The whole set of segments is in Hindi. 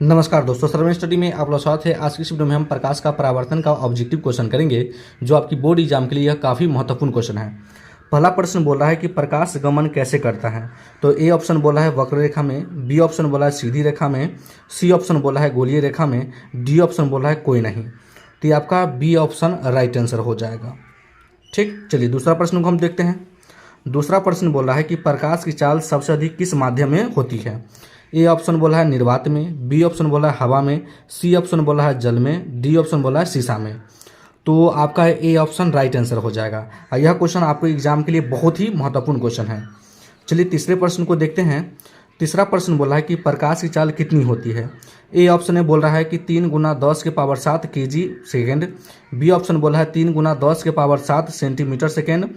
नमस्कार दोस्तों, सर्वन स्टडी में आप लोग स्वागत है। आज की इस वीडियो में हम प्रकाश का परावर्तन का ऑब्जेक्टिव क्वेश्चन करेंगे, जो आपकी बोर्ड एग्जाम के लिए यह काफ़ी महत्वपूर्ण क्वेश्चन है। पहला प्रश्न बोल रहा है कि प्रकाश गमन कैसे करता है। तो ए ऑप्शन बोला है वक्र रेखा में, बी ऑप्शन बोला है सीधी रेखा में, सी ऑप्शन बोला है गोलीय रेखा में, डी ऑप्शन बोला है कोई नहीं। तो ये आपका बी ऑप्शन राइट आंसर हो जाएगा। ठीक, चलिए दूसरा प्रश्न को हम देखते हैं। दूसरा प्रश्न बोल रहा है कि प्रकाश की चाल सबसे अधिक किस माध्यम में होती है। ए ऑप्शन बोला है निर्वात में, बी ऑप्शन बोला है हवा में, सी ऑप्शन बोला है जल में, डी ऑप्शन बोला है शीशा में। तो आपका ए ऑप्शन राइट आंसर हो जाएगा। और यह क्वेश्चन आपको एग्जाम के लिए बहुत ही महत्वपूर्ण क्वेश्चन है। चलिए तीसरे प्रश्न को देखते हैं। तीसरा प्रश्न बोला है कि प्रकाश की चाल कितनी होती है। ए ऑप्शन में बोल रहा है कि 3 × 10⁻7 kg सेकेंड, बी ऑप्शन बोला है 3 × 10⁻7 सेंटीमीटर सेकेंड,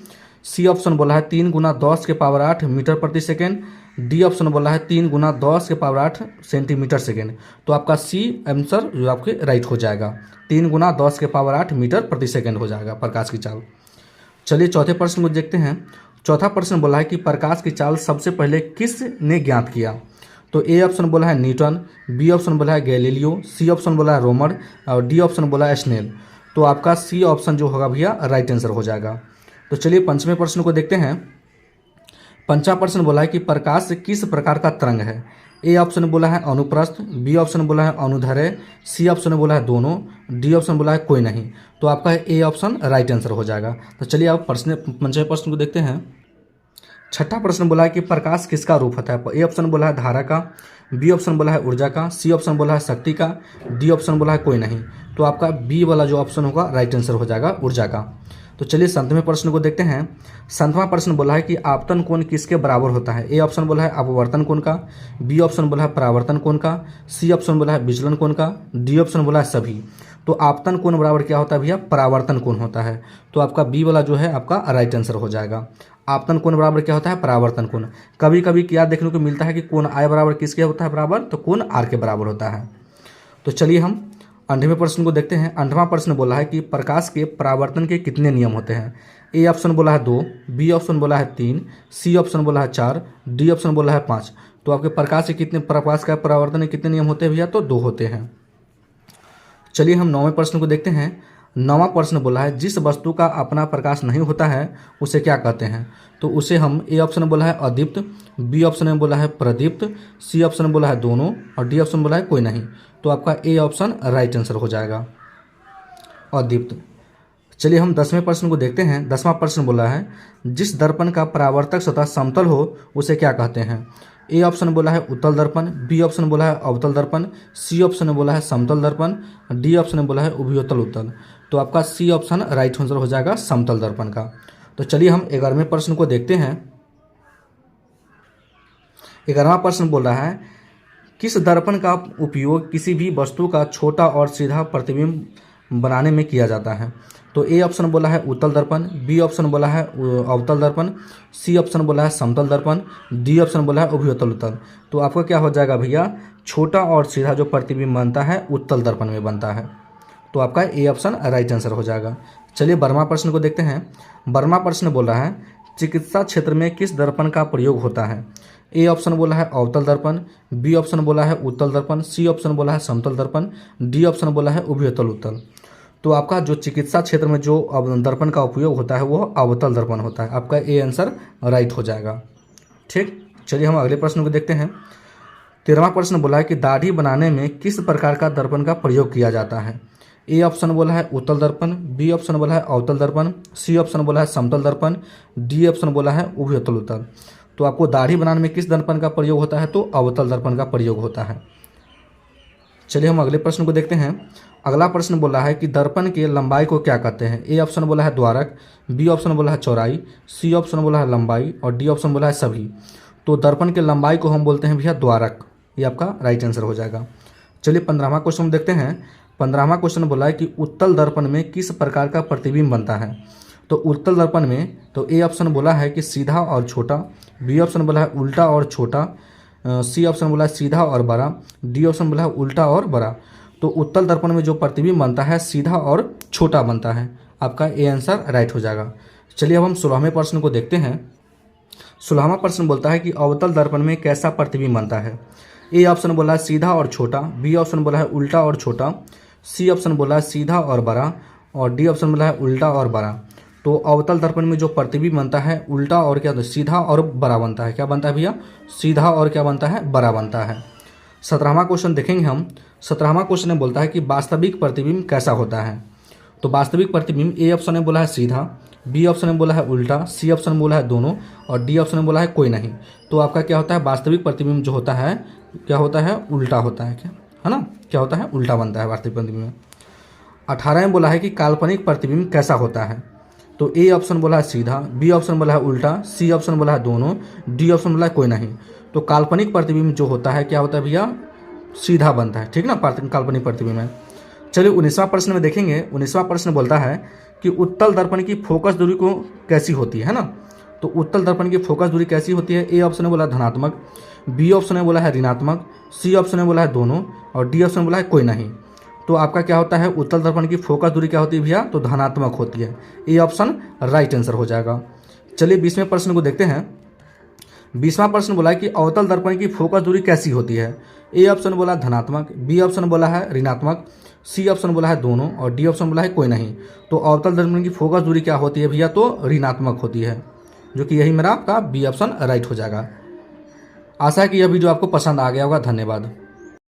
सी ऑप्शन बोला है 3 × 10⁸ मीटर प्रति सेकेंड, डी ऑप्शन बोला है 3 × 10⁸ सेंटीमीटर सेकेंड। तो आपका सी आंसर जो आपके राइट हो जाएगा, 3 × 10⁸ मीटर प्रति सेकेंड हो जाएगा प्रकाश की चाल। चलिए चौथे प्रश्न को देखते हैं। चौथा प्रश्न बोला है कि प्रकाश की चाल सबसे पहले किसने ज्ञात किया। तो ए ऑप्शन बोला है न्यूटन, बी ऑप्शन बोला है गैलीलियो, सी ऑप्शन बोला है रोमर और डी ऑप्शन बोला है स्नेल। तो आपका सी ऑप्शन जो होगा भैया राइट आंसर हो जाएगा। तो चलिए पंचवें प्रश्न को देखते हैं। पंचवा प्रश्न बोला है कि प्रकाश किस प्रकार का तरंग है। ए ऑप्शन बोला है अनुप्रस्थ, बी ऑप्शन बोला है अनुदैर्ध्य, सी ऑप्शन बोला है दोनों, डी ऑप्शन बोला है कोई नहीं। तो आपका ए ऑप्शन राइट आंसर हो जाएगा। तो चलिए आप पंचवें प्रश्न को देखते हैं। छठा प्रश्न बोला है कि प्रकाश किसका रूप होता है। ए ऑप्शन बोला है धारा का, बी ऑप्शन बोला है ऊर्जा का, सी ऑप्शन बोला है शक्ति का, डी ऑप्शन बोला है कोई नहीं। तो आपका बी वाला जो ऑप्शन होगा राइट आंसर हो जाएगा ऊर्जा का। तो चलिए 7वें प्रश्न को देखते हैं। 7वां प्रश्न बोला है कि आपतन कोण किसके बराबर होता है। ए ऑप्शन बोला है अपवर्तन कोण का, बी ऑप्शन बोला है परावर्तन कोण का, सी ऑप्शन बोला है विचलन कोण का, डी ऑप्शन बोला है सभी। तो आपतन कोण बराबर क्या होता है भैया, परावर्तन कोण होता है। तो आपका बी वाला जो है आपका राइट आंसर हो जाएगा। आपतन कोण बराबर क्या होता है, परावर्तन कोण। कभी कभी क्या देखने को मिलता है कि कोण आई बराबर किसके होता है बराबर, तो कोण आर के बराबर होता है। तो चलिए हम 8वें प्रश्न को देखते हैं। 8वां प्रश्न बोला है कि प्रकाश के परावर्तन के कितने नियम होते हैं। ए ऑप्शन बोला है 2, बी ऑप्शन बोला है 3, सी ऑप्शन बोला है 4, डी ऑप्शन बोला है 5। तो आपके प्रकाश का परावर्तन के कितने नियम होते हैं भैया, तो 2 होते हैं। चलिए हम 9वें प्रश्न को देखते हैं। 9वां प्रश्न बोला है जिस वस्तु का अपना प्रकाश नहीं होता है उसे क्या कहते हैं। तो उसे हम ए ऑप्शन बोला है अदीप्त, बी ऑप्शन में बोला है प्रदीप्त, सी ऑप्शन बोला है दोनों और डी ऑप्शन बोला है कोई नहीं। तो आपका ए ऑप्शन राइट आंसर हो जाएगा अदीप्त। चलिए हम 10वें प्रश्न को देखते हैं। 10वां प्रश्न बोला है जिस दर्पण का परावर्तक सतह समतल हो उसे क्या कहते हैं। ए ऑप्शन बोला है उत्तल दर्पण, बी ऑप्शन बोला है अवतल दर्पण, सी ऑप्शन बोला है समतल दर्पण, डी ऑप्शन बोला है उभयोतल उत्तल। तो आपका सी ऑप्शन राइट आंसर हो जाएगा समतल दर्पण का। तो चलिए हम 11वें प्रश्न को देखते हैं। 11वां प्रश्न बोल रहा है किस दर्पण का उपयोग किसी भी वस्तु का छोटा और सीधा प्रतिबिंब बनाने में किया जाता है। तो ए ऑप्शन बोला है उत्तल दर्पण, बी ऑप्शन बोला है अवतल दर्पण, सी ऑप्शन बोला है समतल दर्पण, डी ऑप्शन बोला है उभयोतल उत्तल। तो आपका क्या हो जाएगा भैया, छोटा और सीधा जो प्रतिबिंब बनता है उत्तल दर्पण में बनता है। तो आपका ए ऑप्शन राइट आंसर हो जाएगा। चलिए 12वां प्रश्न को देखते हैं। 12वां प्रश्न बोल रहा है चिकित्सा क्षेत्र में किस दर्पण का प्रयोग होता है। ए ऑप्शन बोला है अवतल दर्पण, बी ऑप्शन बोला है उत्तल दर्पण, सी ऑप्शन बोला है समतल दर्पण, डी ऑप्शन बोला है उभयोतल उत्तल। तो आपका जो चिकित्सा क्षेत्र में जो दर्पण का उपयोग होता है वो अवतल दर्पण होता है। आपका ए आंसर राइट हो जाएगा। ठीक, चलिए हम अगले प्रश्न को देखते हैं। 13वां प्रश्न बोला है कि दाढ़ी बनाने में किस प्रकार का दर्पण का प्रयोग किया जाता है। ए ऑप्शन बोला है उत्तल दर्पण, बी ऑप्शन बोला है अवतल दर्पण, सी ऑप्शन बोला है समतल दर्पण, डी ऑप्शन बोला है उभयोतल उत्तल। तो आपको दाढ़ी बनाने में किस दर्पण का प्रयोग होता है, तो अवतल दर्पण का प्रयोग होता है। चलिए हम अगले प्रश्न को देखते हैं। अगला प्रश्न बोला है कि दर्पण की लंबाई को क्या कहते हैं। ए ऑप्शन बोला है द्वारक, बी ऑप्शन बोला है चौड़ाई, सी ऑप्शन बोला है लंबाई और डी ऑप्शन बोला है सभी। तो दर्पण की लंबाई को हम बोलते हैं भैया द्वारक। ये आपका राइट आंसर हो जाएगा। चलिए 15वां क्वेश्चन देखते हैं। 15वां क्वेश्चन बोला है कि उत्तल दर्पण में किस प्रकार का प्रतिबिंब बनता है। तो उत्तल दर्पण में तो ए ऑप्शन बोला है कि सीधा और छोटा, बी ऑप्शन बोला है उल्टा और छोटा, सी ऑप्शन बोला है सीधा और बड़ा, डी ऑप्शन बोला है उल्टा और बड़ा। तो उत्तल दर्पण में जो प्रतिबिंब बनता है सीधा और छोटा बनता है। आपका ए आंसर राइट हो जाएगा। चलिए अब हम 16वें प्रश्न को देखते हैं। 16वां प्रश्न बोलता है कि अवतल दर्पण में कैसा प्रतिबिंब बनता है। ए ऑप्शन बोला है सीधा और छोटा, बी ऑप्शन बोला है उल्टा और छोटा, सी ऑप्शन बोला है सीधा और बड़ा, और डी ऑप्शन बोला है उल्टा और बड़ा। तो अवतल दर्पण में जो प्रतिबिंब बनता है उल्टा और क्या, सीधा और बड़ा बनता है। क्या बनता है भैया? सीधा और क्या बनता है? बड़ा बनता है। 17वां क्वेश्चन देखेंगे हम। 17वां क्वेश्चन में बोलता है कि वास्तविक प्रतिबिंब कैसा होता है। तो वास्तविक प्रतिबिंब ए ऑप्शन में बोला है सीधा, बी ऑप्शन में बोला है उल्टा, सी ऑप्शन में बोला है दोनों, और डी ऑप्शन में बोला है कोई नहीं। तो आपका क्या होता है? वास्तविक प्रतिबिंब जो होता है क्या होता है? उल्टा होता है। क्या है ना? क्या होता है? उल्टा बनता है वास्तविक प्रतिबिंब में। 18 में बोला है कि काल्पनिक प्रतिबिंब कैसा होता है। तो ए ऑप्शन बोला है सीधा, बी ऑप्शन बोला है उल्टा, सी ऑप्शन बोला है दोनों, डी ऑप्शन बोला है कोई नहीं। तो काल्पनिक प्रतिबिंब जो होता है क्या होता है भैया? सीधा बनता है। ठीक ना? काल्पनिक प्रतिबिंब है। चलिए 19वां प्रश्न में देखेंगे। 19वां प्रश्न बोलता है कि उत्तल दर्पण की फोकस दूरी को कैसी होती है ना। तो उत्तल दर्पण की फोकस दूरी कैसी होती है? ए ऑप्शन में बोला धनात्मक, बी ऑप्शन में बोला है ऋणात्मक, सी ऑप्शन में बोला है दोनों, और डी ऑप्शन में बोला है कोई नहीं। तो आपका क्या होता है? उत्तल दर्पण की फोकस दूरी क्या होती है भैया? तो धनात्मक होती है। ए ऑप्शन राइट आंसर हो जाएगा। चलिए 20वें प्रश्न को देखते हैं। 20वां प्रश्न बोला है कि अवतल दर्पण की फोकस दूरी कैसी होती है। ए ऑप्शन बोला धनात्मक, बी ऑप्शन बोला है ऋणात्मक, सी ऑप्शन बोला है दोनों, और डी ऑप्शन बोला है कोई नहीं। तो अवतल दर्पण की फोकस दूरी क्या होती है भैया? तो ऋणात्मक होती है, जो कि यही मेरा आपका बी ऑप्शन राइट हो जाएगा। आशा है कि यह वीडियो आपको पसंद आ गया होगा। धन्यवाद।